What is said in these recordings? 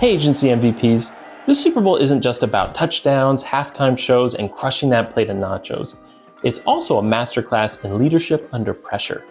Hey, agency MVPs. The Super Bowl isn't just about touchdowns, halftime shows, and crushing that plate of nachos. It's also a masterclass in leadership under pressure.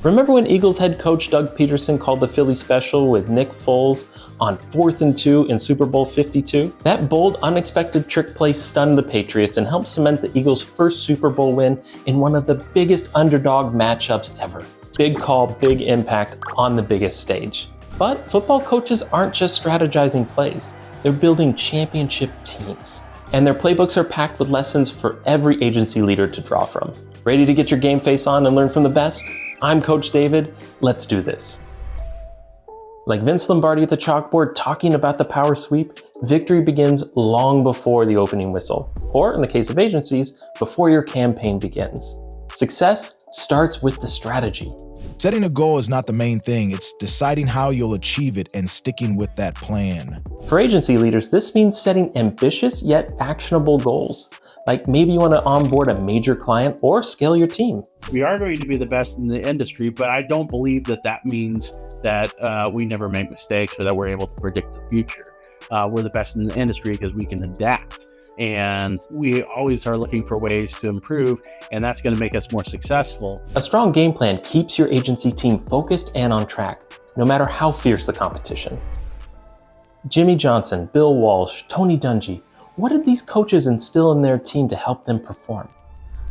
Remember when Eagles head coach Doug Peterson called the Philly special with Nick Foles on 4th and 2 in Super Bowl 52? That bold, unexpected trick play stunned the Patriots and helped cement the Eagles' first Super Bowl win in one of the biggest underdog matchups ever. Big call, big impact on the biggest stage. But football coaches aren't just strategizing plays, they're building championship teams. And their playbooks are packed with lessons for every agency leader to draw from. Ready to get your game face on and learn from the best? I'm Coach David, let's do this. Like Vince Lombardi at the chalkboard talking about the power sweep, victory begins long before the opening whistle, or in the case of agencies, before your campaign begins. Success starts with the strategy. Setting a goal is not the main thing, it's deciding how you'll achieve it and sticking with that plan. For agency leaders, this means setting ambitious yet actionable goals. Like maybe you want to onboard a major client or scale your team. We are going to be the best in the industry, but I don't believe that means that we never make mistakes or that we're able to predict the future. We're the best in the industry because we can adapt. And we always are looking for ways to improve, and that's going to make us more successful. A strong game plan keeps your agency team focused and on track, no matter how fierce the competition. Jimmy Johnson, Bill Walsh, Tony Dungy, what did these coaches instill in their team to help them perform?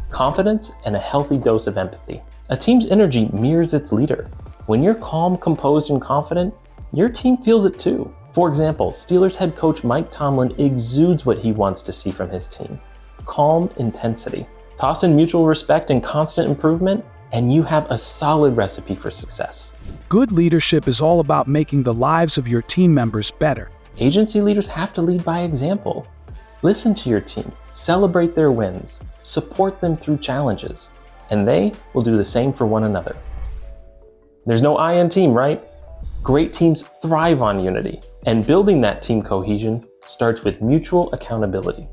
Confidence and a healthy dose of empathy. A team's energy mirrors its leader. When you're calm, composed, and confident, your team feels it too. For example, Steelers head coach Mike Tomlin exudes what he wants to see from his team. Calm intensity. Toss in mutual respect and constant improvement, and you have a solid recipe for success. Good leadership is all about making the lives of your team members better. Agency leaders have to lead by example. Listen to your team, celebrate their wins, support them through challenges, and they will do the same for one another. There's no I in team, right? Great teams thrive on unity, and building that team cohesion starts with mutual accountability.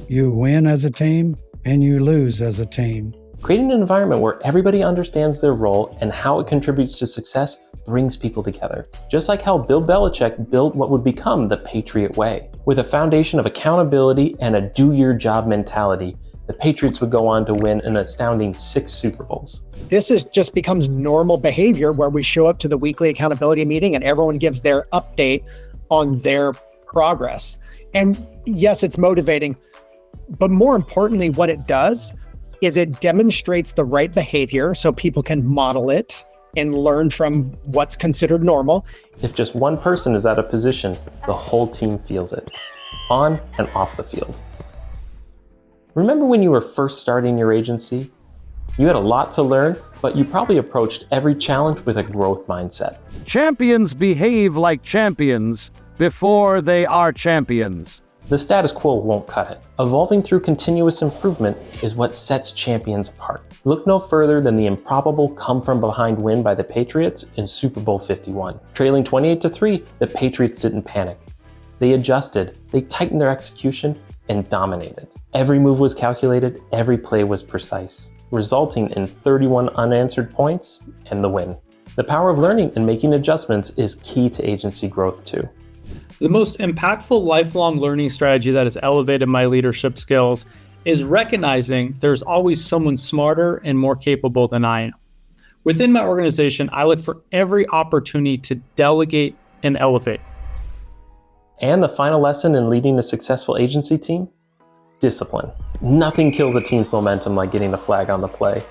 You win as a team, and you lose as a team. Creating an environment where everybody understands their role and how it contributes to success brings people together. Just like how Bill Belichick built what would become the Patriot Way. With a foundation of accountability and a do-your-job mentality, the Patriots would go on to win an astounding 6 Super Bowls. This just becomes normal behavior where we show up to the weekly accountability meeting and everyone gives their update on their progress. And yes, it's motivating, but more importantly, what it does is it demonstrates the right behavior so people can model it and learn from what's considered normal. If just one person is out of position, the whole team feels it, on and off the field. Remember when you were first starting your agency? You had a lot to learn, but you probably approached every challenge with a growth mindset. Champions behave like champions before they are champions. The status quo won't cut it. Evolving through continuous improvement is what sets champions apart. Look no further than the improbable come-from-behind win by the Patriots in Super Bowl 51. Trailing 28-3, the Patriots didn't panic. They adjusted, they tightened their execution, and dominated. Every move was calculated, every play was precise, resulting in 31 unanswered points and the win. The power of learning and making adjustments is key to agency growth too. The most impactful lifelong learning strategy that has elevated my leadership skills is recognizing there's always someone smarter and more capable than I am. Within my organization, I look for every opportunity to delegate and elevate. And the final lesson in leading a successful agency team? Discipline. Nothing kills a team's momentum like getting a flag on the play.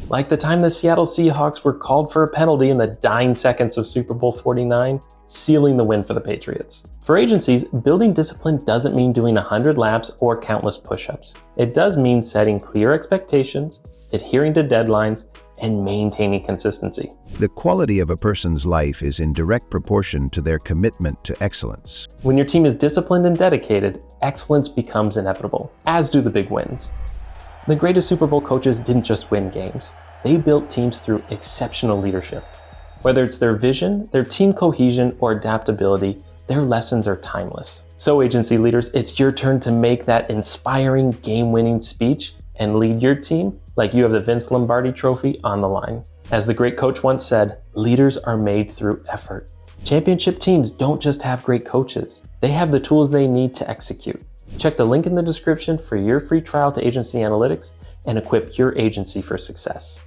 Like the time the Seattle Seahawks were called for a penalty in the dying seconds of Super Bowl 49, sealing the win for the Patriots. For agencies, building discipline doesn't mean doing 100 laps or countless push-ups. It does mean setting clear expectations, adhering to deadlines, and maintaining consistency. The quality of a person's life is in direct proportion to their commitment to excellence. When your team is disciplined and dedicated, excellence becomes inevitable, as do the big wins. The greatest Super Bowl coaches didn't just win games. They built teams through exceptional leadership. Whether it's their vision, their team cohesion, or adaptability, their lessons are timeless. So agency leaders, it's your turn to make that inspiring game-winning speech and lead your team like you have the Vince Lombardi trophy on the line. As the great coach once said, leaders are made through effort. Championship teams don't just have great coaches, they have the tools they need to execute. Check the link in the description for your free trial to Agency Analytics and equip your agency for success.